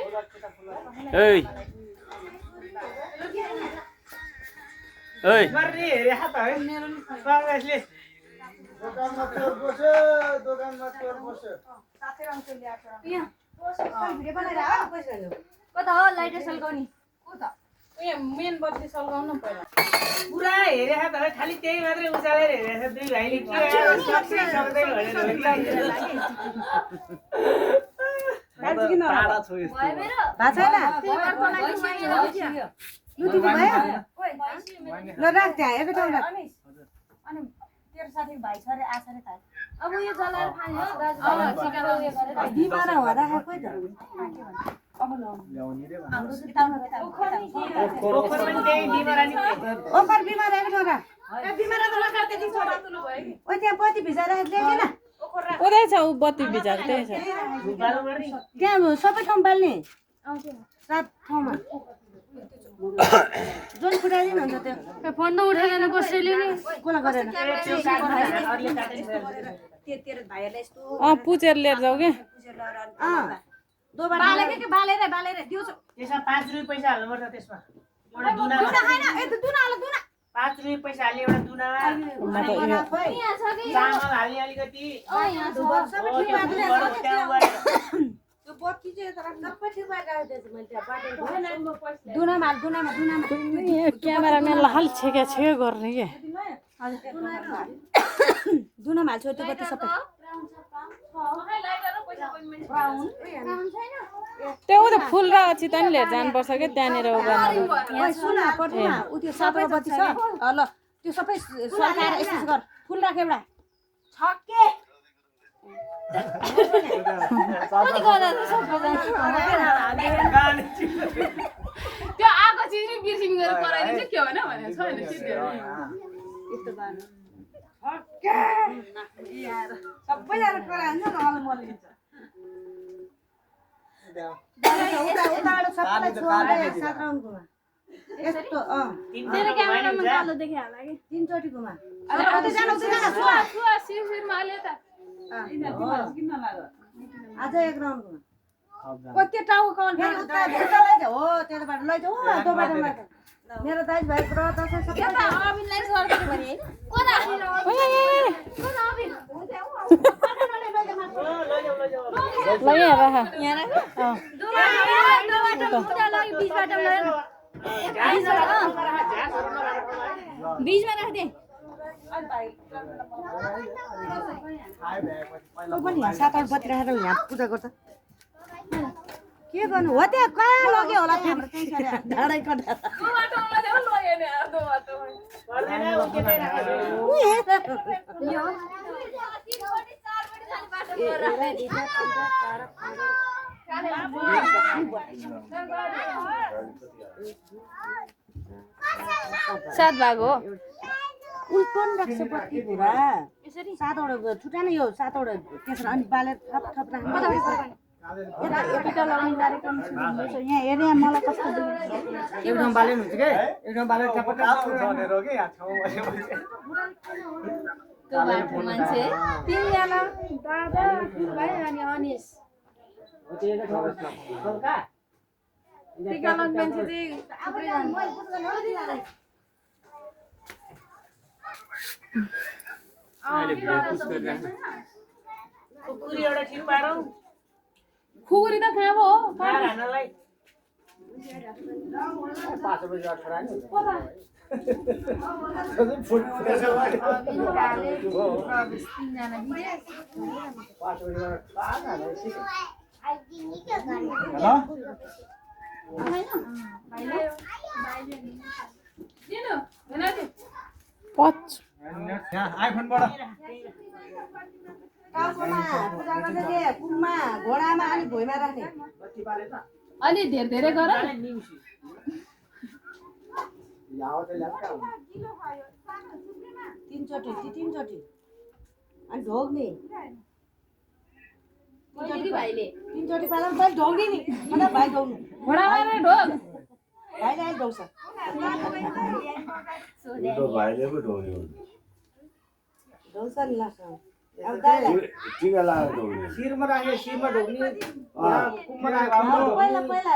Ê ơi गर्ने हेरे हात है काङ्ग्रेसले दोकानमा चोर बस्यो दोकानमा चोर बस्यो कता हो लाइट सल्काउने मेन बत्ती सल्काउनु पहिला पुरा हेरे हात है खालि त्यही मात्रै उचालेर हेरेछ दुई भाइले के सक्दै ल राख त्यहाँ एकै ठाउँ राख अनि तेरो साथीको भाइ छ रे आछ रे त अब यो जलाएर खाने हो दाजु सिकाएर उयो गरेर बिमार हो राखेको खोइ त अब ल्याउने रे हाम्रो किताबमा ओखर पनि त्यही बिमार नि ओखर बिमार एकै ठाउँ राख ए बिमार त राख त्यति छोरा तुलु भयो कि ओ त्यहाँ पति भिजाएर ल्याएन ओखर राख ओदै छ उ बत्ती बिचार त्यही छ त्यहाँ सबै ठाउँ बाल्ने सात ठाउँमा जोन फुटाइदिनु हुन्छ त्यो फोन त उठाएन कसैले नि कोला गरेर तेरो भाइहरुले यस्तो पुचेर लिएर जाऊ के दोबारा बालेर दिउँछ त्यसमा 5 रुपैयाँ पैसा हाल्नुपर्छ त्यसमा एउटा दुनामा दुना खाइन ए दुना हाल दुना 5 रुपैयाँ पैसा हाल्ने एउटा दुनामा चामल हाल्ने अलिकति सबै ठिक पार्दै त्यो बत्ती चाहिँ तर सबै ठिक पारेर राख्दैछ मैले त्यहाँ बाटो दुनामा क्यामेराम्यानलाई हाल छेके गर्ने के दुनामा हाल्छु त्यो बत्ती सबै त्यो त फुल र चितन लिएर जानुपर्छ के त्यहाँनिर उ गर्नु सुन पटमा उ त्यो सातवटा बत्ती छ ल त्यो सबै सरकार यस्तो गर फुल राख एउटा छक्के त्यो आएको चिज नि बिर्सिङ गरेर कराइदिन्छ के होइन भने छैन यस्तो बार्नु सबैजना कराइन्छ न अलि मलिन्छ उताबाट सबैलाई छोड्दै सात राउन्डकोमा यस्तो तेरो क्यामेरामा कालो देखे होला कि तीनचोटि घुमा आज एक राउन्ड घुमा कति टाउको कल फेरि उता लैजाऊ हो त्यताबाट लैजाऊ त्यो बाटोमा मेरो दाजुभाइ व्रत छ सबै अबिनलाई सर्दै भने हैन कोदा बीचमा राख्दे पनि सातवटा बत्ती राखेर यहाँ पूजा गर्छ के गर्नु हो त्यहाँ कहाँ लग्यो होला हाम्रो ढाडै कटा सात भाग हो उल्टोन राख्छ बत्ती पुरा यसरी सातवटा छुटा नै यो सातवटा त्यसरी अनि बालेर थप थप राख्नु यता लगाउने कार्यक्रम छ यहाँ हेरे मलाई कस्तो एकदम बालेन हुन्छ के एकदम बालेर टपटप भनेर के यहाँ ठाउँमा त्यो बाटो मान्छे तिनजना दादा भाइ अनि अनिस टिका लगाउने मान्छे चाहिँ खुकुरी एउटा ठिक पारौ खुकुरी त कहाँ हो मार हान्नलाई 5 बजे अठरा नि आइफोनबाट टाउकोमा पूजा गर्दै थिए कुममा घोडामा अनि भुइँमा राख्ने अलि धेरै गर तीनचोटि अनि ढोग्ने तीनचोटि पाला पनि ढोग्ने नि मतलब भाइ ढोग्नु घोडामा नै ढोग भाइले अहिले ढोग्छ ढोग्छ नि लास्टमा टिका लगाएर ढोग्ने शिरमा राख्यो शिरमा ढोग्ने कुममा राख्यो पहिला पहिला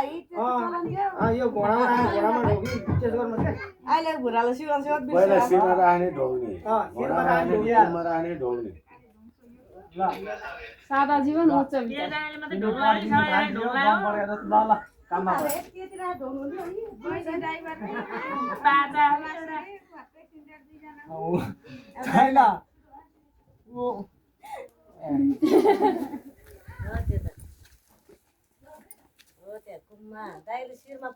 यो घोडामा राख्यो घोडामा ढोग्ने त्यस्तो गर्नु पर्छ अहिले भुराले सिकाउँछ पहिला शिरमा राख्ने ढोग्ने शिरमा राख्यो कुममा राख्ने ढोग्ने सादा जीवन उच्च विचार केटाले मात्रै ढोग्ला है साले ढोग्ला ल काममा बाजा छैन शिरमा शिरमा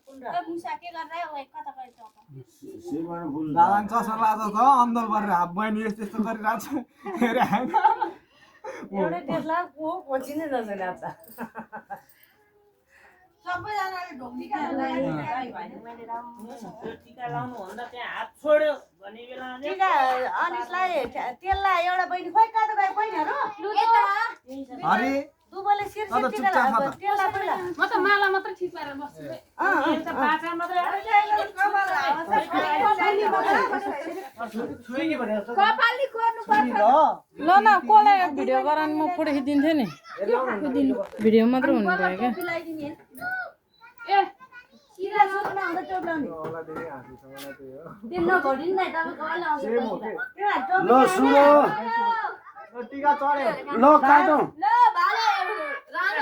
फुल दादाङ चस्मा लाएको छ अन्दर गरेर हाफ बहिनी यस्तो यस्तो गरिरहेको छ एउटै त्यसलाई पछि नै नजाने अब सबैजनाले ढोक्टिका टिका लाउनु भन्दा त्यहाँ हात छोड्यो भन्ने बेला टिका अनिसलाई त्यसलाई एउटा बहिनी खोइ काँदो गयो बहिनीहरू अरे दुबोले शिरसिर टिका त्यसलाई पहिला म त माला मात्र ठिक पारेर बस्छु है बाजा मात्रै छुइनी भने जस्तो कपाली कोर्नु पर्छ ल न कसलाई भिडियो गराउनु म फोटो खिचिदिन्थेँ नि भिडियो मात्र हुनु भयो क्या पिलाइदिने ए शिरा सुत्न आउँदा टोप लाउने त्यो नघोडिन नै तपाईको अहिले आउँछ ल सुनो टिका चढ्यो ल काटौँ ल भाले रामे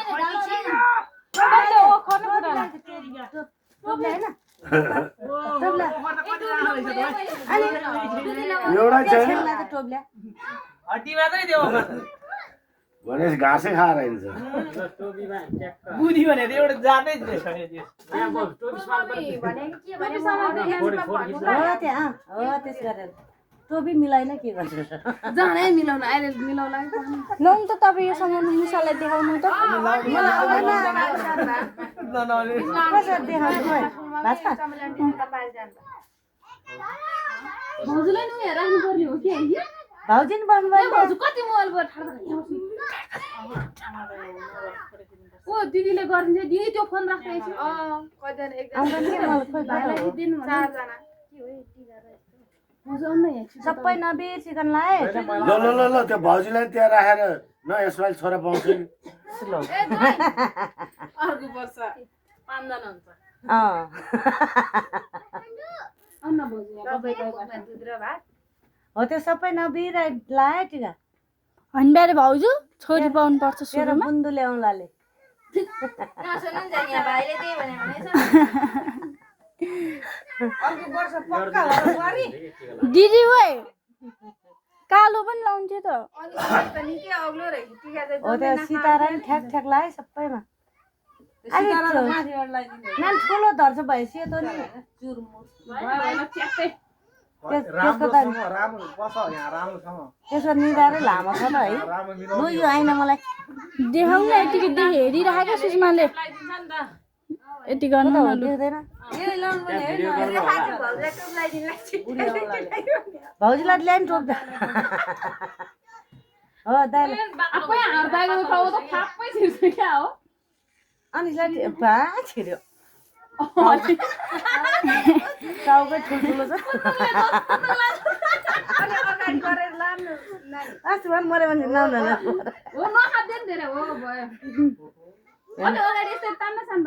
टोप ल्याएन एउटै छैन टोप ल्या हड्डी मात्रै देऊ भनेपछि घाँसै खाएर हिँड्छ बुढी भनेर एउटा जातै हो त्यस गरेर टोपी मिलाइन के गर्छ जानै मिलाउन अहिले मिलाउला ल नि त तपाईँ यो सामान मुसालाई देखाउनु त कसरी देखाउनु खोइ भाषा भाउजूलाई नि राख्नु पर्ने हो कि अहिले भाउजी नि बस्नुभयो भाउजू कति मोबाइलबाट ओ दिदीले गरिदिन्छ दिदी त्यो फोन राख्दै छु सबै नबिर्सिकन लाए ल ल ल ल त्यो भाउजूलाई त्यहाँ राखेर न यसपालि छोरा पाउँछ नि अर्को वर्ष 5 जना हुन्छ हो त्यो सबै नबिर लाए टिका होइन ब्यारे भाउजू छोरी पाउनु पर्छ तेरो सुरुमा बुन्दु ल्याउलाले दिदी वै कालो पनि लाउँथ्यो त हो त्यो सितारा नि ठ्याक ठ्याक लाए सबैमा नान ठुलो धर्छ भए सेतो नि त्यसको निधारै लामो छ त है लु यो आइन मलाई देखाउनु न यतिकै हेरिराखेको सुषमाले यति गर्नु न लु देख्दैन भाउजूलाई ल्याइन टोक्दा हो दाइले अनि छिर्यो टाउकै ठुल्ठुलो छ अस्ति भन् मऱ्यो भने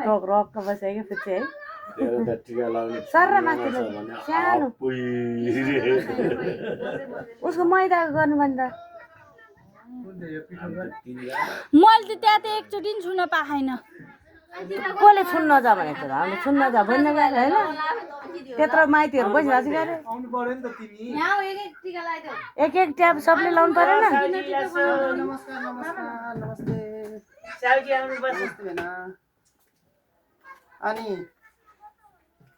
टोक रक्क बसेको पछि है टिका लाउने सर माथि सानो उसको मैदा गर्नु भने त मैले त त्यहाँ त एकचोटि नि छुन पाएन कसले छुन्न जा भनेको त हामीले छुन्न जा भन्न गएर होइन त्यत्रो माइतीहरू बसिरहेको छ गरे आउनु पर्यो नि त तिमी एक एक ट्याप सबले लाउनु परेन नमस्कार नमस्कार नमस्ते साउजी आउनु बस अनि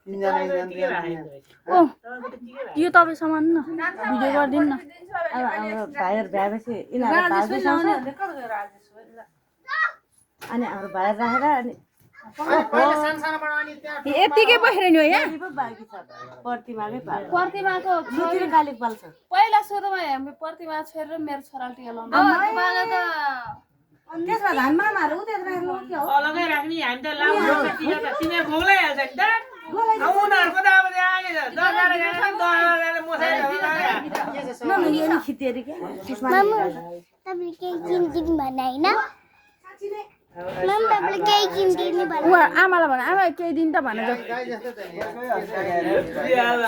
तीनजना ओ यो तपाईँ सामान न भिडियो गरिदिनु न अब हाम्रो भाइहरू भ्याएपछि यिनीहरू अनि हाम्रो भाइहरू राखेर अनि यतिकै बसेर नि हो यहाँ बाँकी छ प्रतिमाकै पाल प्रतिमाको लुतिर कालिक पाल्छ पहिला सुरुमा हामी प्रतिमा छोडेर मेरो छोराले टिका लाउनु त्यसमा धान मामाहरू उतिर राखेर के हो अलगै राख्ने हामी त लाउनु टिका त तिमी भोग्लै हाल्छ नि त उनीहरूको त अब त्यहाँ आएन 10-12 जना 10 मोसाइ यो नि खितेरी के मामु तपाईले केही किन्दिनु भने हैन मामु तपाईले केही किन्दिनु भने उ आमालाई भन आमा केही दिन त भने गाई जस्तो त नि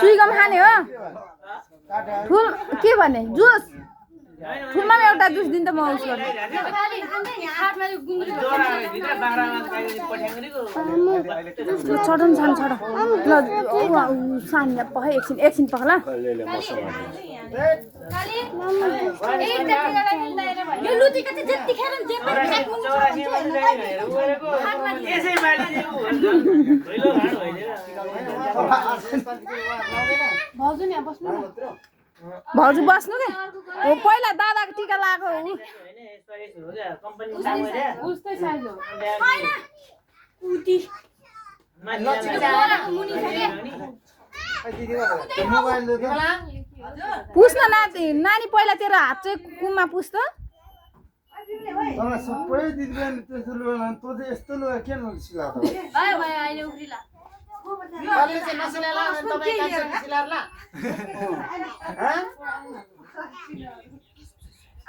सुइगम खाने हो फुल के भने जुस फुलमा पनि एउटा जुस दिन त म उस गर्छु हातमा यो गुन्द्री भित्र बाख्रामा पठ्याङ्ग्रीको चढन छान चढ ल सान्या पख एकछिन पख ल खाली एक जतिलाई मिल्दैन भयो यो लुटीको चाहिँ जतिखेर जे पनि खाएको हुन्छ यसै बाली भइलो घाड भइदिएर भाउजू नि बस्नु न भाउजू बस्नु के हो पहिला दादाको टिका लगाएको हो उस्तै साइज हो मोबाइल दे पुस्न नानी पहिला तेरो हात चाहिँ कुममा पुस् त तर सबै दिदीबहिनी त्यस्तो लुगा लाउनु तँ चाहिँ यस्तो लुगा किन सिलाएको भयो भयो अहिले उफ्रिला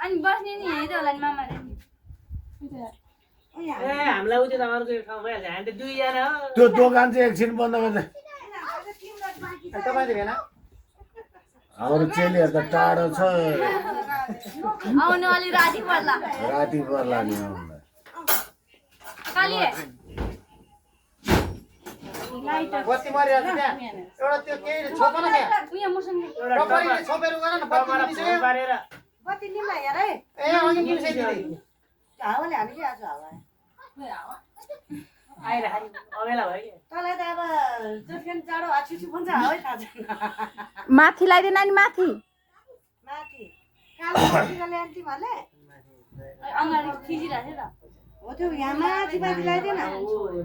अनि बस्ने नि हेर्दै होला नि मामाले ए हामीलाई उति त अर्को ठाउँ भइहाल्छ हामी त दुईजना हो त्यो दोकान चाहिँ एकछिन बन्द गर्दै तपाईले भेना हाम्रो चेलीहरू त टाढो छ आउनु अलि राति पर्ला राति पर्ला नि आउनलाई खाली बत्ती मरिरहेको छ त्यहाँ एउटा त्यो केही छोपन क्या उयो मसँग टपरीले छोपेर गर न बत्ती निस्क्यो पारेर बत्ती निम्ला हेर है ए अनि निस्क्यो दिदी हावाले हानि आज हावा आइराखेको अबेला भयो कि तँलाई त अब जो फेन चाँडो आछुछु भन्छ हावै थाहा छैन माथि लगाइदे नानी माथि माथि कालो माथिको ल्यान्टी भने अगाडि खिचिरहेको थियो त हो त्यो यहाँ माथि माथि लगाइदिएन ऊ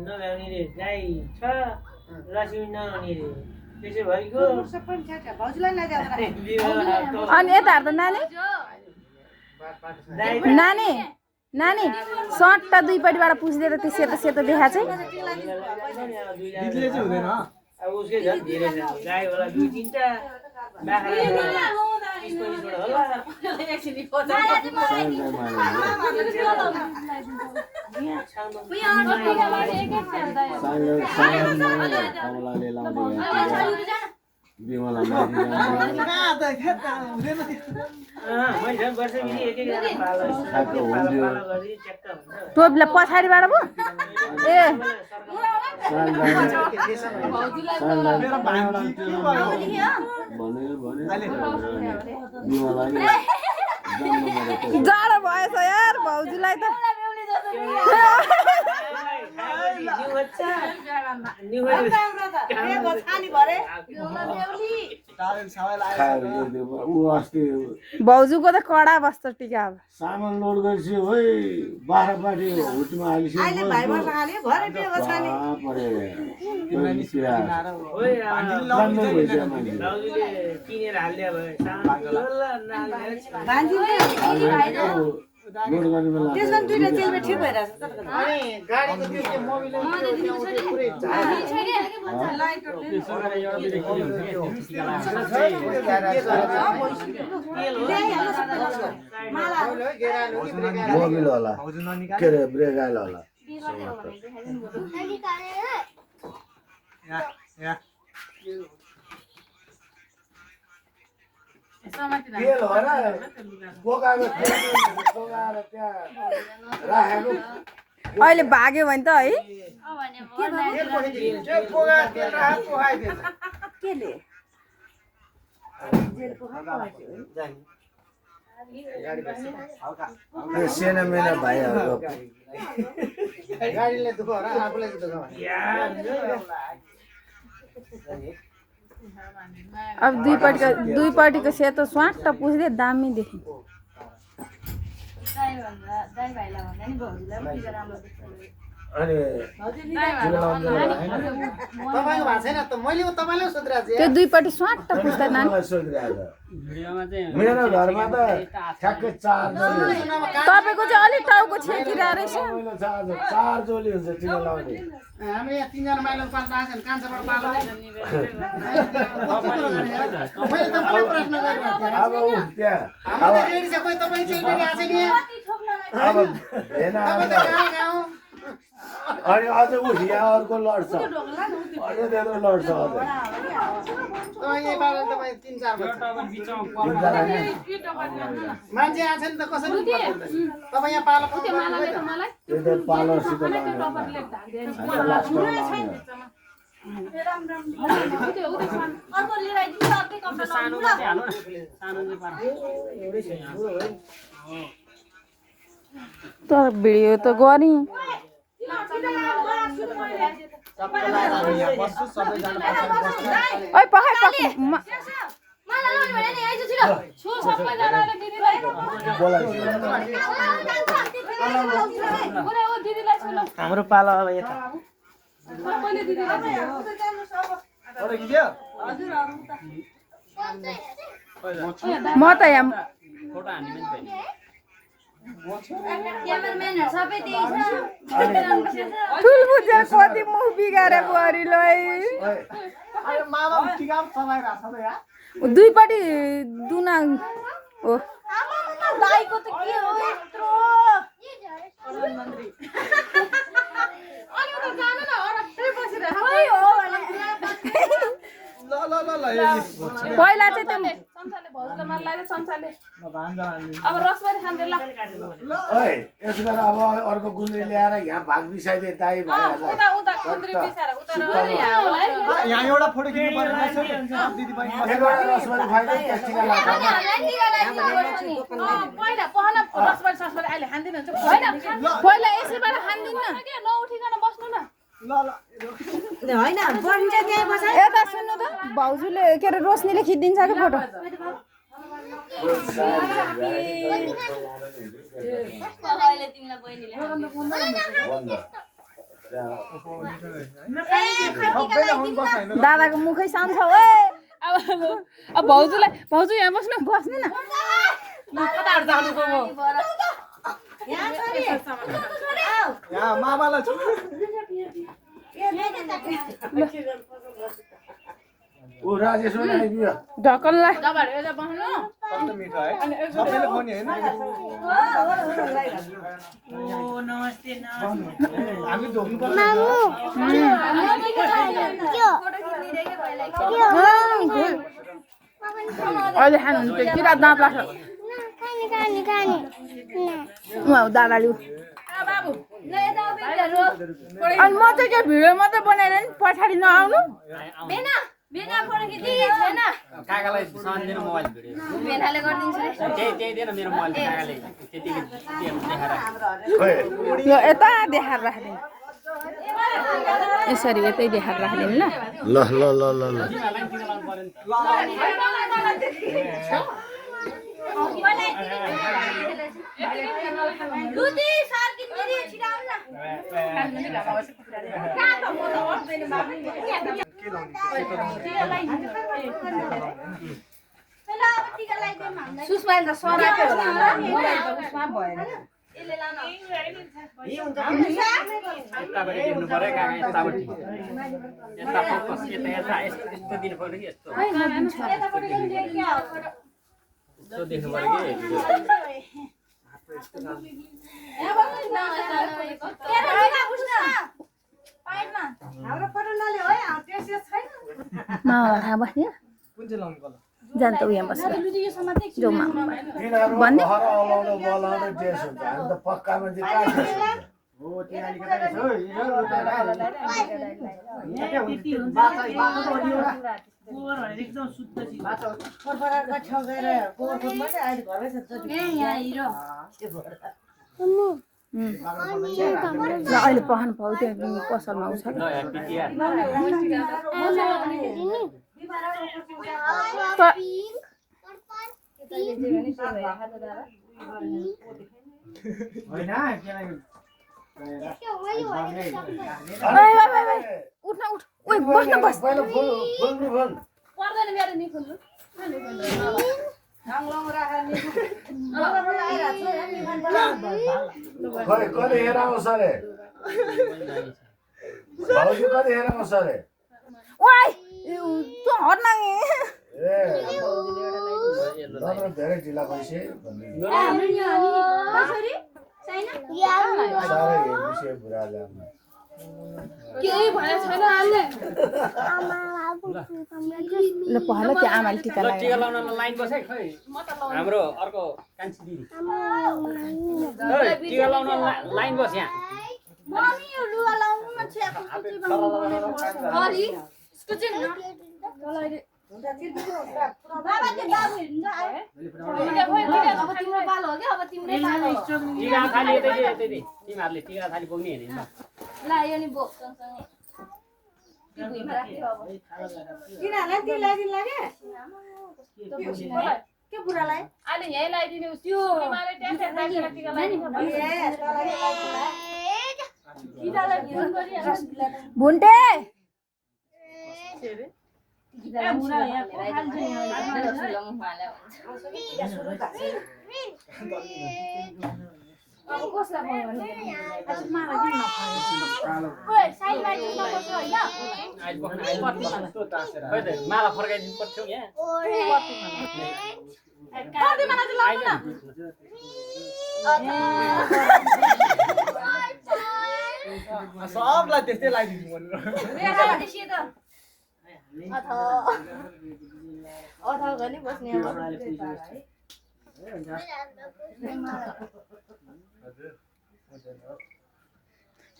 नभ्याउने रे गाई छ लक्ष्मी नआउने रे त्यसो भइगयो सबै छ भाउजूलाई लगाइदियो अनि यताहरू त नानी नानी नानी सर्ट दुईपट्टिबाट पुछिदिएर त्यो सेतो सेतो देखा चाहिँ दिदीले चाहिँ हुँदैन अब उसकै झन् धेरै छ गाई होला 2-3टा बाख्रा 20-25 वटा होला मैले झन् वर्ष मिली एक-एक पालो गरी च्याक्क हुन्छ टोपीलाई पछाडिबाट पो ए जाडो भएछ यार भाउजूलाई त भाउजूको त कडा बस्छ टिका अब सामान लोड गरेपछि है बाह्रपाटी हुटमा अहिले भाइ वर्ष खाने भरे बिहे गर्छ नि भाउजूले किनेर हालिदिया भयो लोड गर्ने बेला त्यसमा दुईटा चेलबे ठिक भइरहेछ अनि गाडीको त्यो के मोबिल पुरै मोबिल होला के अरे ब्रेक आइल होला तेल हो र बोकाको बोकाएर त्यहाँ राखेको अहिले भाग्यो भने त है केले त्यो सेना मेना भाइहरूको गाडीले दुःख हो र आफूलाई दुःख हो अब दुईपट्टिको सेतो स्वाट पुछ्दै दामी देखि दाइ भाइलाई भन्दा नि भाउजूलाई पनि टिका राम्रो देख्छ अनि तपाईँको भएको छैन त मैले तपाईँलाई सोधिरहेको त्यो दुईपट्टि स्वाट पुस्ता नानी मलाई सोधिरहेको भिडियोमा चाहिँ मेरो घरमा त ठ्याक्कै 4 जोली तपाईँको चाहिँ अलिक टाउको छेकिरा रहेछ पहिलो 4 जोली हुन्छ टिका लाउने हामी यहाँ 3 जना माइलो पाल्न आएको छन् कान्छाबाट पालो मैले तपाईँलाई प्रश्न गरिरहेको थिएँ अब ऊ त्यहाँ हाम्रो त रेडी छ कोही तपाईँ चाहिँ रेडी आएको छैन यहाँ अब हेन तपाईँ त कहाँ गाउँ अनि अझ ऊ यहाँ अर्को लड्छ अझ धेरै लड्छ अझ तपाईँ यही पालो तपाईँ 3-4 मान्छे आएको छ नि त कसरी तपाईँ यहाँ पालो त्यो त पालोसित तर भिडियो त गरी ओइ पखाइ मलाई लाउनु भने नि आइज छिटो छु सबैजनाले दिदीलाई ओरे ओ दिदीलाई छु ल हाम्रो पालो अब यता सबैले दिदीलाई म त यहाँ फोटो हान्ने पनि क्यामेराम्यानहरु सबै त्यही छ ठुल बुझेर कति मुख बिगारे बुहारीलाई मामा टिका चलाइरहेको छ त यहाँ दुईपट्टि दुना हो दाइको त के हो यत्रो अनि उता जानु न हरप्पै बसिरहेको खै हो भने पहिला चाहिँ त्यो चम्चाले भौजूले मलाई लाग्यो चम्चाले अब रसबारी खाँदै ल ओइ यसो गरेर अब अर्को गुन्द्री ल्याएर यहाँ भाग बिसाइदिए दाइ भइहाल्छ उता उता कुन्द्री बिसाएर उता यहाँ होला है यहाँ एउटा फोटो खिच्नु पर्यो दिदी बहिनी एकवटा रसभरी खुवाइदिए त्यस टिका लाग्छ पहिला पहन रसबारी ससबारी अहिले खाँदिन हुन्छ होइन पहिला यसैबाट खान्दिन्न के नउठिकन बस्नु न होइन बन्छ त्यही बस यता सुन्नु त भाउजूले के अरे रोशनीले खिचिदिन्छ कि फोटो अहिले तिमीलाई बहिनीले दादाको मुखै सानो छ ओए अब भाउजूलाई भाउजू यहाँ बस्नु बस्नु न यहाँ मामालाई छु ऊ राजेश आइदियो ढकललाई कस्तो मिठो है सबैले खुवाउने हैन हामी धोक्नु पर्छ अहिले खानुहुन्छ त्यो किरा दाँत लाग्छ दादाले अनि म चाहिँ के भिडियो मात्रै बनाएर नि पछाडि नआउनु काकालाई सान्दिनु मोबाइल भिडियो बेनाले गरिदिन्छु रे त्यही दिएन मेरो मोबाइल काकाले त्यतिकै देखाएर यो यता देखाएर राखिदिनु यसरी यतै देखाएर राखिदिनु ल ल ल ल ल लुदी सार्किन दिदी छिराउन सुस्माइल त सरापे होला मलाई त उसमा भएन यसले लान यताबाट देख्नु पर्यो काका यताबाट यता फोकस यता यस्तो दिनु पर्यो कि यस्तो यताबाट ल्याउनु के हो यस्तो देख्नु पर्यो कि यहाँ बस्नु न केरा बुझ्न पाइनमा हाम्रो फोटो नले है टेस्ट छैन मामा थाहा बस्ने कुन चाहिँ लाउनु पर्ला जान त उहाँ बसेर लुदी यो समाते जाऊ मामा तिनीहरू भन्ने? घर अलाउनु बोलाउनु टेस्ट हुन्छ हामी त पक्का मान्छे कहाँ टेस्ट हुन्छ हो त्यहाँ अलिकति रहेछ हो यो बाचा बाचा त अनि एउटा गोबर भनेर एकदम शुद्ध चिज बाचा फरफराको छेउ गएर गोबर खोज्नु चाहिँ अहिले घरमै छ यहाँ हिरो ल अहिले पहन पाउ त्यो पसलमा आउँछ ल ह्याप्पी तिहार होइन उठ न उठ ओइ बस्न बस पहिला फुल पर्दैन मेरो नि खुल्नु खोइ कहिले हेर आउँछ रे भाउजू कहिले हेर आउँछ रे ओइ तँ हट न ए धेरै ढिला भइसक्यो भन्ने साह्रै विषय बुरा ल्याउनु केही भए छैन हाल्ने ल पहिला त्यो आमाले टिका ल लगायो टिका लाउन लाइन बस है खै हाम्रो अर्को कान्छी दिदी ओइ टिका लाउन लाइन बस यहाँ मम्मी यो लुगा लाउनु न छ्याको अलि यसको चाहिँ चलाइदे बाबा त्यो बाबु हिँड्छ आयो अब तिम्रो पालो हो क्या अब तिम्रै पालो हो टिका थाली यतै तिमीहरूले टिका थाली बोक्ने हेर्ने ल यो नि बोक सँगसँगै तिनीहरूलाई दिलाई के बुढालाई अहिले यहीँ लगाइदिने त्यो तिमीले ट्याक्टर राखेर टिका लगाइदिनु टिकालाई फोन गरिहाल्छ भुन्टे अब कसलाई फोन गर्ने खै त माला फर्काइदिनु पर्थ्यो यहाँ सबलाई त्यस्तै लगाइदिनु भनेर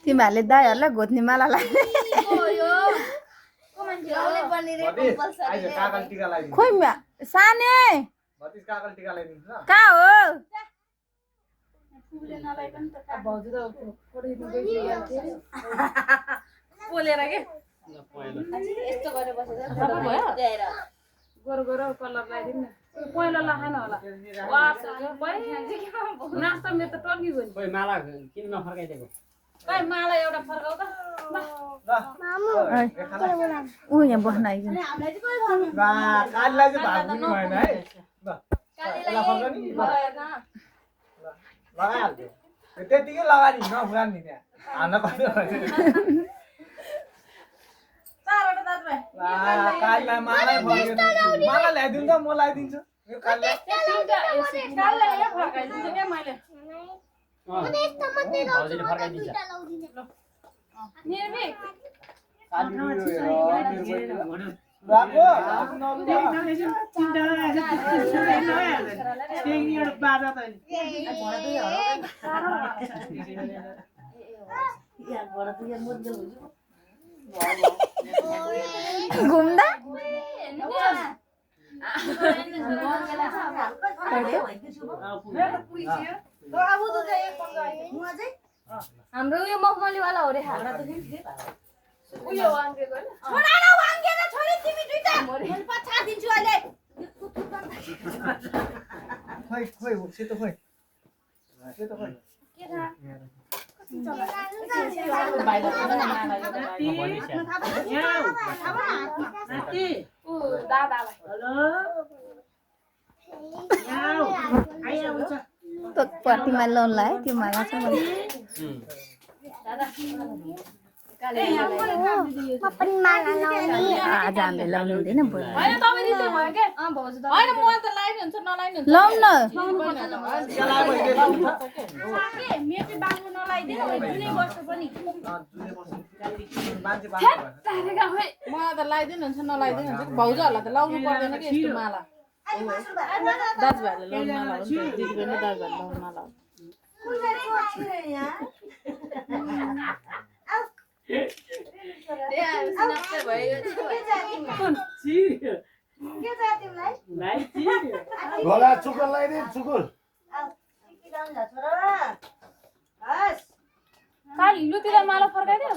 तिमीहरूले दाइहरूलाई घोत्ने माला लाग्ने काकाले टिका लगाइदिनु खोइ साने भतिज काकाले टिका लगाइदिनु ल कहाँ हो पोलेर के यस्तो गरेर बसेर गोरो कलर लगाइदिनु न पहिला लगाएन होला नास्ता मेरो त टल्किगयो नि खोइ माला किन नफर्काइदिएको खै माला एउटा फर्काउ त ऊ यहाँ बस्न आइकन कालीलाई चाहिँ भाग्नु भएन है ल कालीलाई लगाइहाल्थ्यो त्यतिकै लगानी नफुरान नि त्यहाँ हान्न पर्छ कालीलाई माला ल्याइदिनु त म लगाइदिन्छु यो कालीलाई भाउजूले फर्काइदिन्छ घुम्दा हाम्रो उयो मखमलीवाला हो रे हाम्रा त उयो वाङ्गेको हैन छोडा न वाङ्गेर छोरी तिमी दुईटा म पछा दिन्छु अहिले खोइ खोइ सेतो खोइ सेतो खोइ के थाहा दादालाई तो प्रतिमा लोन लाए त्यो माला छ मैले आज हामीले लाउनु हुँदैन हैन तपाईँ रित्ते भयो के भाउजू त हैन म त लाइदिनु हुन्छ नलाइदिनु हुन्छ लाउन न के मेटी बाङ्गो नलाइदिनु जुनै वर्ष पनि मान्छे तारेका खोइ मलाई त लाइदिनु हुन्छ नलाइदिनु हुन्छ भाउजूहरूलाई त लाउनु पर्दैन कि यस्तो माला दाजुभाइहरूले लाउनु माला हो नि त दिदीबहिनी दाजुभाइले लाउनु माला हो गोला चुकुल लगाइदिनु चुकुल काली लुतिर माला फर्काइदियो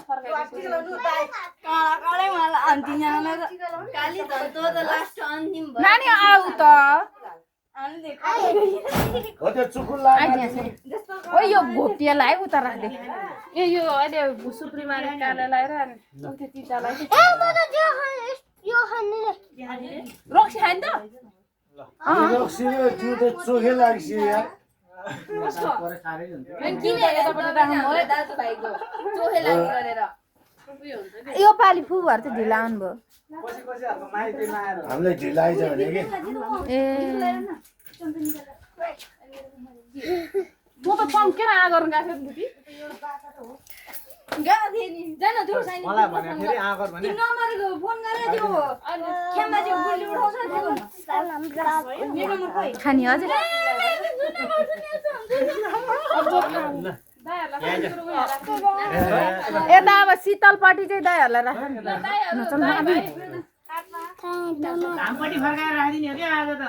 नानी आऊ त हो त्यो चुकुल लगाइदिनु ओ यो घोप्टियालाई उता राख्दे यो अहिले सुप्रिमाले कार्यालय र त्यतिलाई यो खाने रक्सी खाइन त चोखे लाग्छ यार किन यतापट्टि राख्नु भयो दाजुभाइको चोखे लागि गरेर यो पालि फुबहरु चाहिँ ढिला आउनु भयो हामीलाई ढिला आइज भने कि ए म त पम्केर आ गर्न गएको बुटी गएको थिएँ नि जान त्यो साइनी मलाई भने फेरि आगर भने नम्बरको फोन गरेर त्यो खेममा चाहिँ बुल्ली उठाउँछ नि खानी हजुर यता अब शीतलपट्टि चाहिँ दाइहरूलाई राख्नु धामपट्टि फर्काएर राखिदिने हो क्या आज त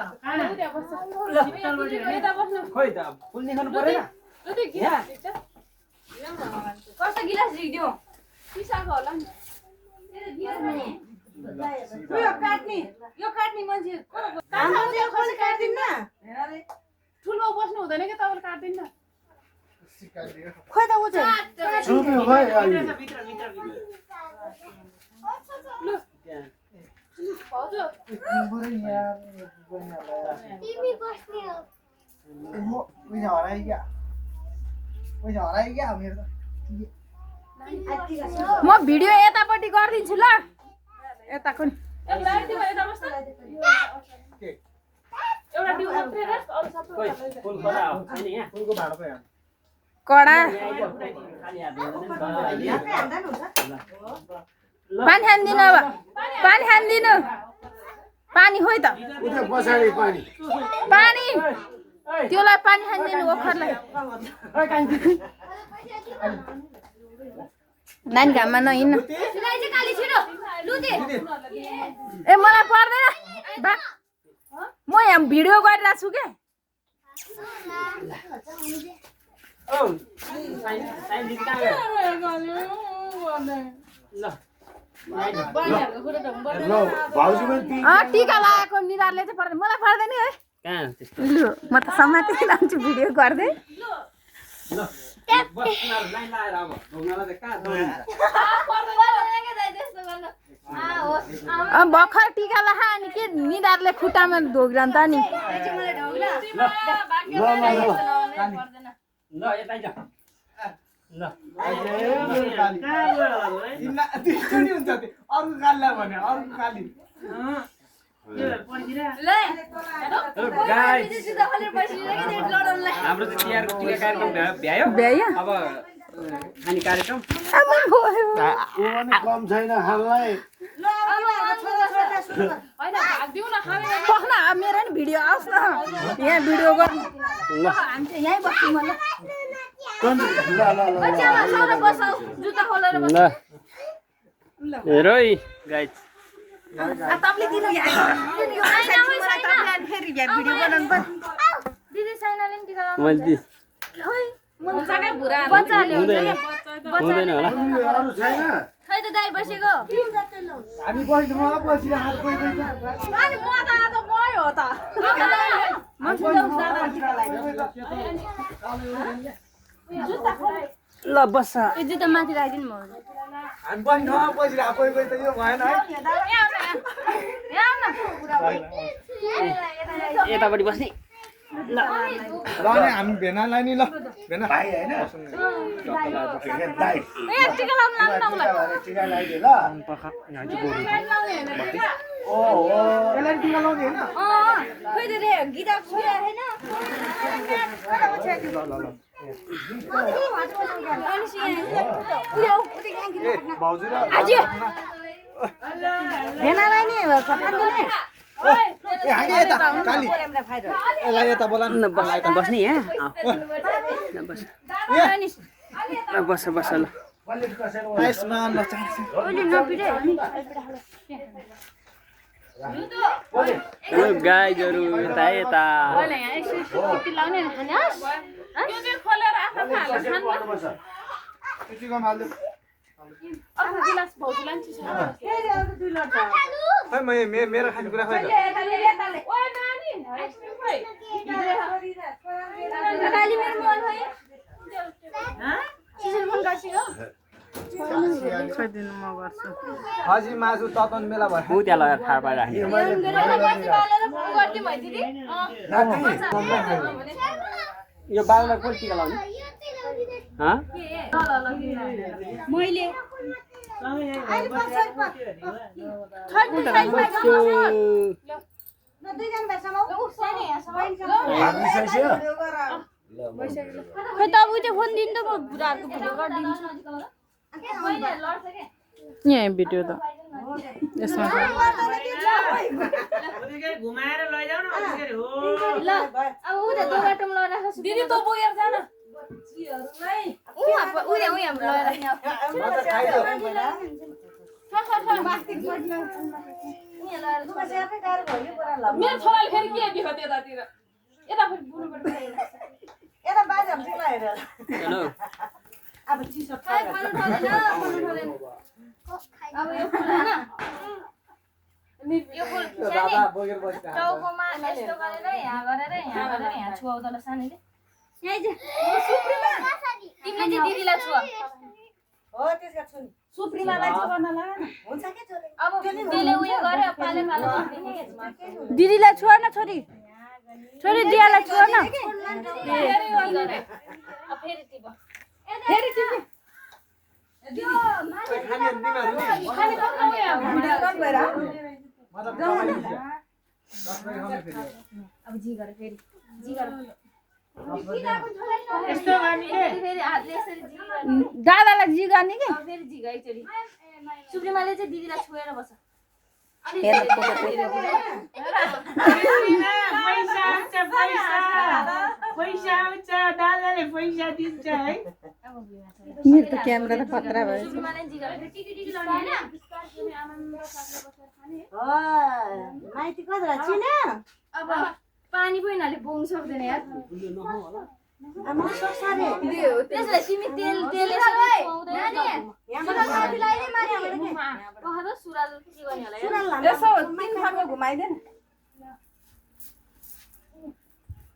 खोइ त फुल निकाल्नु परेन कस्तो गिलास दियो पिसाको होला नि यो काट्ने मान्छे कसले काट्दिन्न ठुलो बस्नु हुँदैन के तपाईले काट्दिन न खोइ त उ चाहिँ सुन्नु भाइ अहिले भित्र भाउजू तिमी बस्ने हो म भिडियो यतापट्टि गरिदिन्छु ल यताको नि एउटा डिउ यता बस्छ एउटा डिउ अप्रेर अरु सबै फुल खोला हो अनि यहाँ फुलको भाडा पो कडा खाली हात पानी खान्दिनु अब पानी खान्दिनु पानी खोइ त उता पछाडि पानी पानी त्योलाई पानी खान्दिनु ओखरलाई नानी घाममा नहिँड्नु ए मलाई पर्दैन बा म यहाँ भिडियो गरिरहेको छु के ओ साइन दिदी कहाँ गयो ल ल भाउजू पनि टिका लगाएको निधारले चाहिँ पर्दैन मलाई पर्दैन है कहाँ त्यस्तो लु म त समाति लान्छु भिडियो गर्दै ल बस लाइन लाएर अब ढुङ्गालाई चाहिँ कहाँ भर्खर टिका लगा अनि के निधारले खुट्टामा ढोग्रन्छ नि ल यतै जा ल अर्को कालीलाई भने अर्को काली हाम्रो चाहिँ तिहारको टिका कार्यक्रम भ्यायो भ्यायो अब खाने कार्यक्रम आमा भयो ऊ पनि कम छैन खानलाई हैन भाग दिउ न खाने पख्न मेरो नि भिडियो आओस् न यहाँ भिडियो गर्नु हामी चाहिँ यहीँ बस्छौँ ल जुत्ता खोलेर बस्छ हेर है गाइज तपाईँले दिनु फेरि भिडियो बनाउनु पर्छ दिदी साइनाले नि टिका मैले बच्चाकै भुरा बच्चाले हुँदैन होला अरू छैन खै त दाइ बसेको हामी बस्नुमा बसिरहेको कोही कोही अनि म त मै हो त ल बस यो जुत्ता माथि राखिदिनु म हामी बस्नुमा बसिरहेको कोही कोही त यो भएन है यतापट्टि बस्ने ल नि हामी भेनालाई नि ल भेना भाइ होइन दाइ टिका लाउनु लाग्नु न मलाई टिका लगाइदियो ल ओ यसलाई टिका लाउने होइन खोइ त रे गीता सुया हैन भाउजू र भेनालाई नि फटाङ्गोले ए हामी यता काली यसलाई यता बोलाउनु न बस बस्ने यहाँ बस बस बस ल यसमा नचार्छ गाईहरू यता यता अहिले यहाँ एकछिन टिकी लाउने खाने त्यो चाहिँ खोलेर आफै हालेर खानु टिका माल्दै अर्को गिलास भाउजूलाई नि चिसो खै मेरो खानेकुरा खै त ओए नानी आइसक्रिम खोइ काली मेरो मोबाइल भयो खोइदिनु म गर्छु खसी मासु ततन बेला भयो ऊ त्यहाँ लगाएर थाहा पाइराख्ने यो बाललाई कसले टिका लाउने मैले खै त उते फोन दिनु त म बुढाहरुको भिडियो गरिदिन्छु यहाँ भिडियो त यसमा घुमाएर लैजाऊ न त्यसरी हो ल अब उता दो बाटोमा लगाएर दिदी त बोकेर जान मेरो छोराले फेरि के दियो त्यतातिर यता फेरि बुढोबाट यता बाजाम चाहिँ हेर हेलो अब चिसो खानु थालेन अब यो फुल हैन यो फुल दादा बोकेर बस्दा टाउकोमा यस्तो गरेर यहाँ गरेर यहाँ छुवाउँदा ल सानैले यहाँ चाहिँ तिमीले चाहिँ दिदीलाई छुवा हो त्यसका छुन सुप्रिमालाई चाहिँ गर्न लाग हुन्छ के छोरी अब त्यसले उयो गरे पाले पाले दिदीलाई छुवा न छोरी छोरी दियालाई छुवा न फेरि टिप फेरि टिपे खाने बिमार हुने भिडियो कल भएर मतलब अब जी गरे फेरि जी गरे यस्तो गर्ने फेरि हातले यसरी जी गरे दादालाई जी गर्ने के फेरि जी गए एकचोटि सुप्रिमाले चाहिँ दिदीलाई छोएर बस्छ पैसा आउँछ दादाले पैसा दिन्छ है मेरो त क्यामेरा त खतरा भयो सुप्रिमाले जी गरे फेरि टिकी टिकी लाउने हैन आनन्द साथले बसेर खाने हो माइती कतरा छिन अब पानी पनि नले बोक्नु सक्दैन यार म सक्सारे त्यसले तिमी तेल यसरी खुवाउँदैन यहाँबाट साथीलाई नै मारे हामीले के पहर सुराल के गर्ने होला यार सुरल लाम यसो तीन खालको घुमाइदे न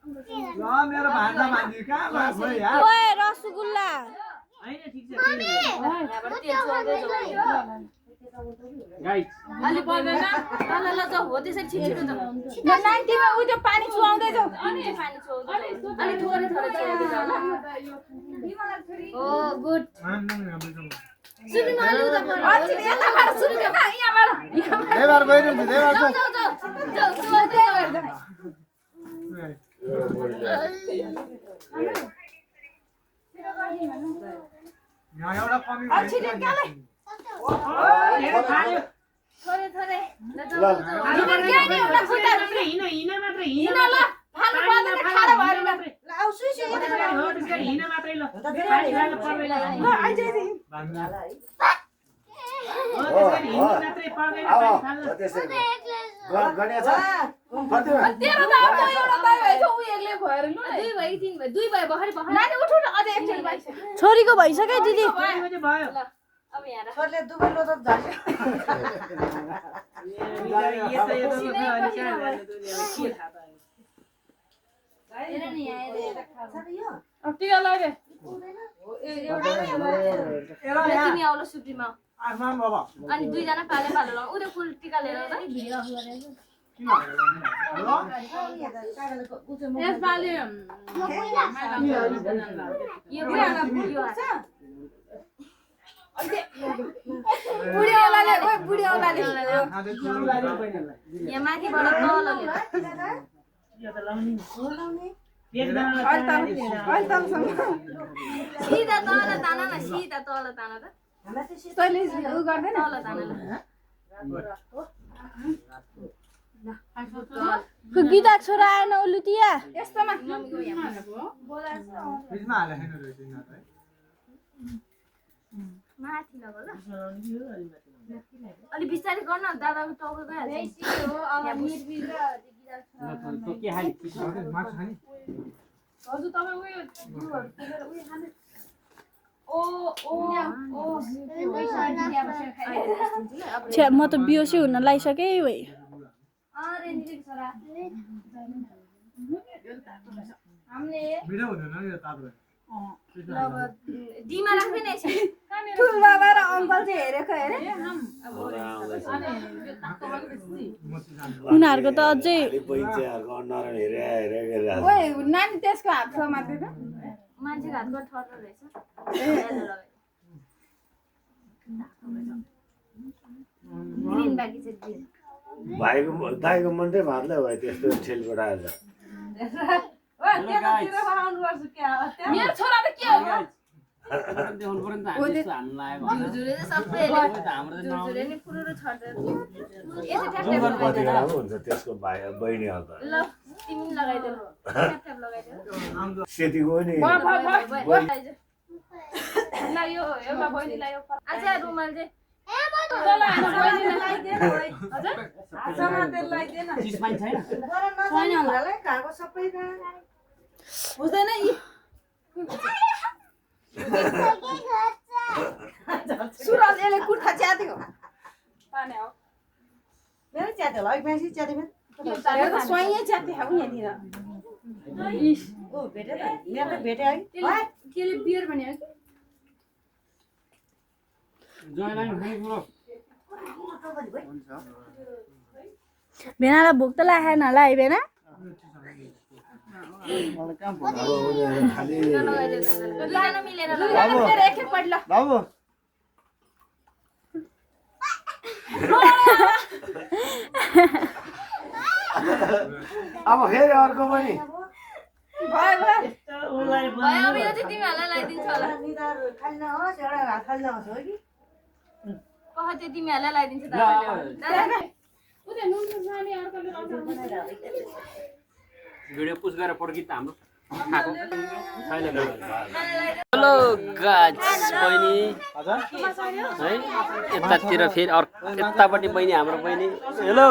ल मेरो भान्जा भान्जी कहाँ भयो यार ओए रसगुल्ला हैन ठीक छ यहाँबाट तेल चुहाउँदै जाऊ गाइस अलि पर्दैन ल जाऊ हो त्यसरी छिटो जाऊ न नाइन्टीमा उ त्यो पानी चुहाउँदै जाऊ अनि पानी चुहाउँदै अलि थोरै थोरै चुहाउँदै जाऊ ल ओ गुड सुनिन अलि उता पर यताबाट सुनिन यहाँबाट देवार गइरहन्छ देवार जाऊ जाऊ जाऊ चुहाउँदै जाऊ यहाँ एउटा कमी थोरै थोरै ल ल, जाऊ हिँड मात्र हिँड ल फाल्नु पर्दैन खारा भएर मात्रै ल आउ सुई सुई यता हो त्यसरी हिँड मात्रै ल त धेरै जानु पर्दैन ल आइजै भान्जा हो त्यसरी हिँड मात्रै पर्दैन अब पानी खानु हो त्यसरी गण्या छ कतिमा तेरो त अब एउटा दाइ भएछ उ एक्लै भएर लु दुई भयो तीन भयो दुई भयो भखरी भखरी नानी उठु न अझै एकचोटि बाइस छोरीको भइसक्यो दिदी भयो ल अब यहाँ राख छोरीले दुबै लोटो झर्छ हेर नि यहाँ हेर अब टिका लाग्यो तिमी आउलो सुप्रीमा आसमान बाबा अनि दुईजना पाले पालो ल उले फुल टिका लिएर आउँदा भिडियो यसपालि यो बुढीऔलाले ओइ बुढीऔलाले यहाँ माथिबाट तल लिएर सिधा तल तान न सिधा तल तान त तैँले उ गर्दैन तल तान ल गीता छोरा आएन उलुतिया यस्तोमा मम्मीको यहाँ फ्रिजमा हालेर खानु रहेछ यिनीहरू माथि लगा ल अलि बिस्तारै गर्न दादाको टाउको गइहाल्छ तो के हाली है मासु खाने हजुर तपाईँ उयो जिउहरू तेलेर उयो खाने छ्या म त बिहोसी हुन लागिसकेँ है हामीले भिडियो हुँदैन यो तातो डीमा राख्दैन यसो ठुल बाबा र अङ्कल चाहिँ हेरेको हेरे उनीहरूको त अझै पैँचाहरूको अनुहार हेरेर ओइ नानी त्यसको हात समात्यो त मान्छेको हातको ठर्रो रहेछ ग्रिन बाँकी चाहिँ ग्रिन भाइको दाइको मन चाहिँ भातले भयो त्यस्तो ठेलबाट आएर मेरो छोरा त के हो देखाउनु पर्यो नि त हामी यस्तो हान्नु लाग्यो भने झुझुले चाहिँ सबैले हाम्रो त झुझुले नि फुरुरु छर्छ यसो ट्याप जुगर ट्याप कति बेला पो हुन्छ त्यसको भाइ बहिनीहरू त ल तिमी पनि लगाइदेऊ ट्याप ट्याप लगाइदेऊ सेतीको पनि ल यो एउटा बहिनीलाई यो आज रुमाल चाहिँ चिज पनि छैन हुँदैन यी सुरज यसले कुर्ता च्यात्यो मेरो च्यात्यो होला बेसी च्यात्यो मेरो स्वाइँ च्यात्यो खाऊ यहाँनिर ओ भेट्यो त मेरो त भेट्यो है केले बियर भन्यो भेनालाई भोक त लागेन होला है भेना खालि मिलेर एकैपल्ट ल बाबु अब फेरि अर्को पनि भयो अब यो चाहिँ तिमीहरूलाई लगाइदिन्छ होला खाली नहोस् एउटा हात खाली नहोस् हो कि पख त्यो तिमीहरूलाई लगाइदिन्छ भिडियो पुस्ट गरेर फोटो खिच्दा हाम्रो खाएको हेलो गाइस बहिनी है यतातिर फेरि यतापट्टि बहिनी हाम्रो बहिनी हेलो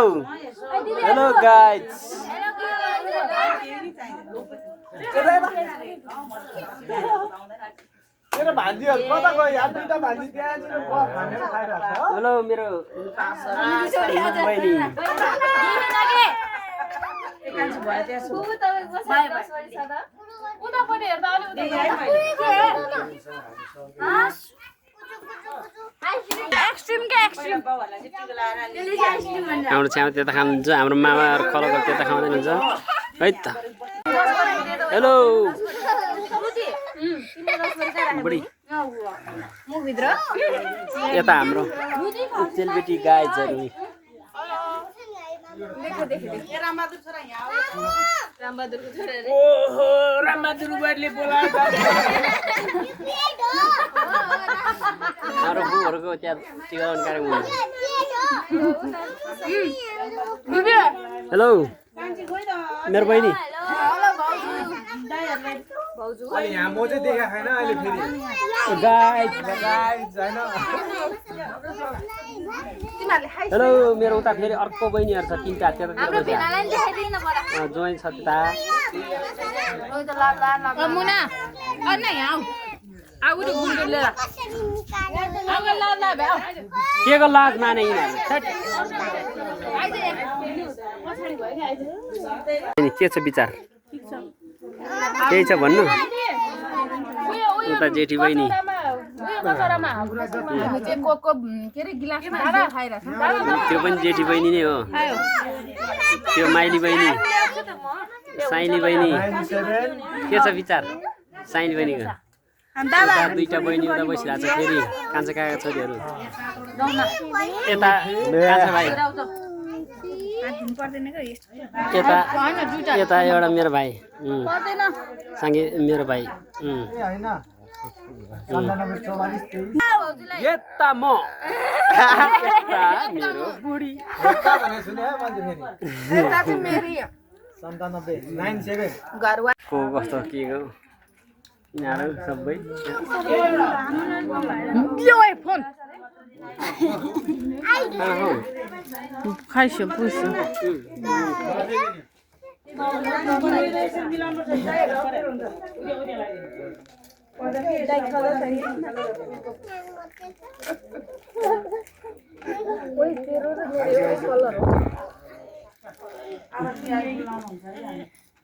हेलो गाइस मेरो भान्जीहरू कता गयो यार दुईटा भान्जी त्यहाँनिर खानेर खाइरहेको छ हेलो मेरो बहिनी उतापट्टि हेर्दा अलि एक्सट्रिम क्या एक्सट्रिम हाम्रो छ्यामा त्यता खानुहुन्छ हाम्रो मामाहरू कलको त्यता खाँदैनुहुन्छ है त हेलो बुढी यता हाम्रो चेलबेटी गाइजहरू ओहो रामबहादुर बुवाले बोलाएको हाम्रो बुहरूको त्यहाँ टिकाउनु कार्यक्रम हुन्छ हेलो मेरो बहिनी अनि यहाँ म चाहिँ देखा छैन अहिले फेरि गाइज छैन हेलो मेरो उता फेरि अर्को बहिनीहरू छ तिनवटा त्यता जोइन छ त्यता मुना अन्ना यहाँ आऊ रे गुन्डे लिएर आऊ ल ल बे आऊ के को लाज माने यिनीहरू के छ विचार केही छ भन्नु उता जेठी बहिनी त्यो पनि जेठी बहिनी नै हो त्यो माइली बहिनी साइली बहिनी के छ विचार साइली बहिनीको दुईटा बहिनी उता बसिरहेको छ फेरि कान्छा काका छोरीहरू यता कान्छा भाइ यता एउटा मेरो भाइ सँगै मेरो भाइ यता म मेरो बुढी को कस्तो के हो यिनीहरू सबै फोन खाइसो पुग्यो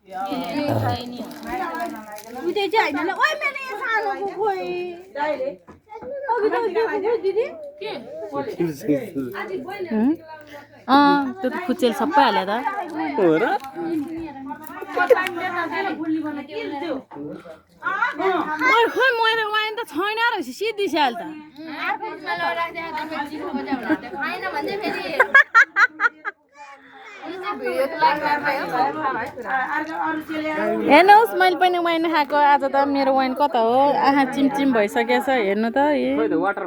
उतै चाहिँ हैन ल ओइ मेरो यहाँ सानोको खोइ दिदी त्यो त खुचेल सबै हाल्यो त हो र ओइ खोइ मैले वाइन त छैन रहेछ सिद्धि स्याल त हेर्नुहोस् मैले पनि वाइन खाएको आज त मेरो वाइन कता हो आँखा चिमचिम भइसकेछ हेर्नु त खोइ त वाटर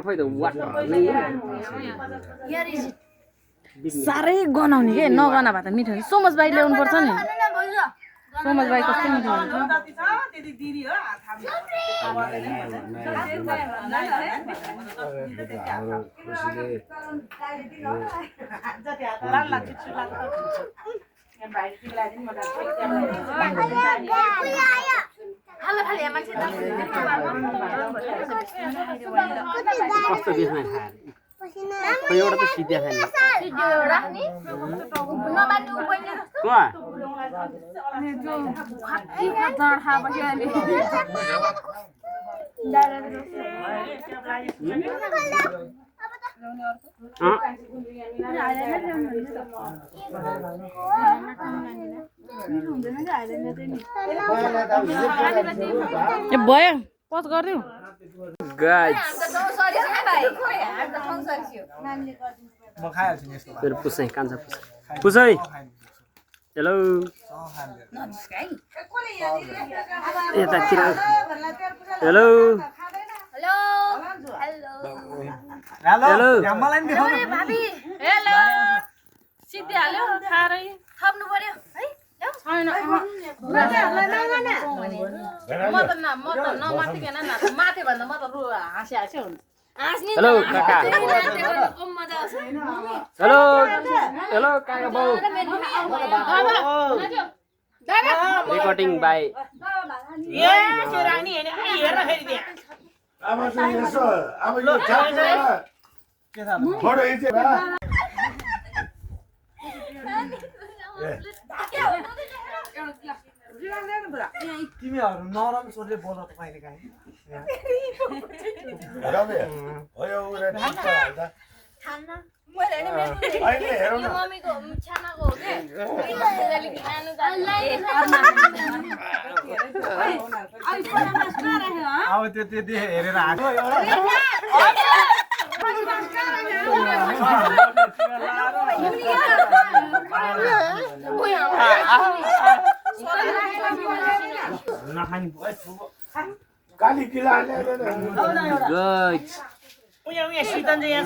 साह्रै गनाउने के नगना भए त मिठो हुन्छ सोमस बाई ल्याउनु पर्छ नि सोमस बाई कस्तो मिठो हुन्छ कस्तो देख्न खाएर खोइ एउटा त सिद्ध्या खाने भयो पज गरिदिउँ मेरो पुसाइ कान्छा पुसाइ हेलो यतातिर हेलो हेलो सिद्धि हाल्यो खारै थप्नु पर्यो है छैन म त नमाथिकन माथि भन्दा म त हाँस्यो हुन्छ हेलो काका हेलो हेलो काका बाउ रेकर्डिङ बाई अब चाहिँ यसो अब यो फोटो खिचेर तिमीहरू नरम स्वरले बोल कहिले काहीँ अहिले हेरौँ न अब त्यो त्यति हेरेर हाँक्यो नखाने काली किला शीतन चाहिँ यहाँ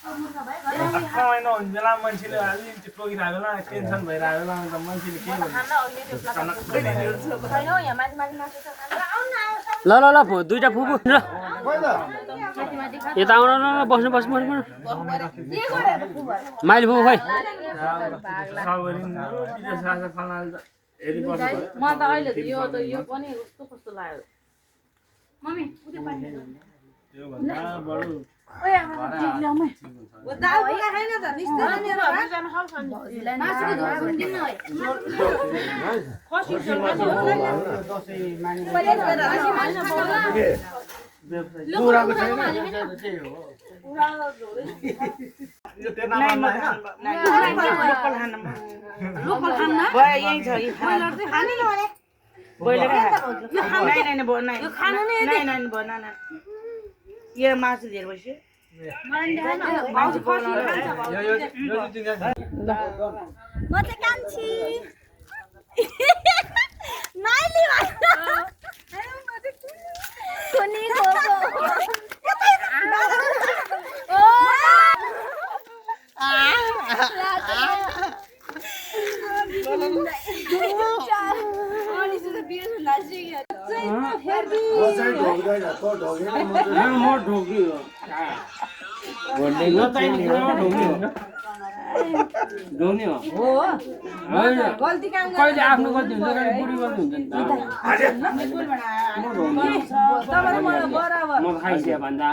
महिना हुन्छ बेला मान्छेले अलिकति टोकिरहेको बेला टेन्सन भइरहेको बेला अन्त मान्छेले के ल ल ल दुईटा फुपू र यता आउन न बस्नु माइली फुपू खोइ म त अहिले यो पनि कस्तो लाग्यो मम्मी यो मासु धेरै भइसक्यो म चाहिँ कान्छी नाइली कुनी गल्ती कहिले आफ्नो गल्ती हुन्छ कहिले बुढी गल्ती हुन्छ म खाइसकेँ भन्दा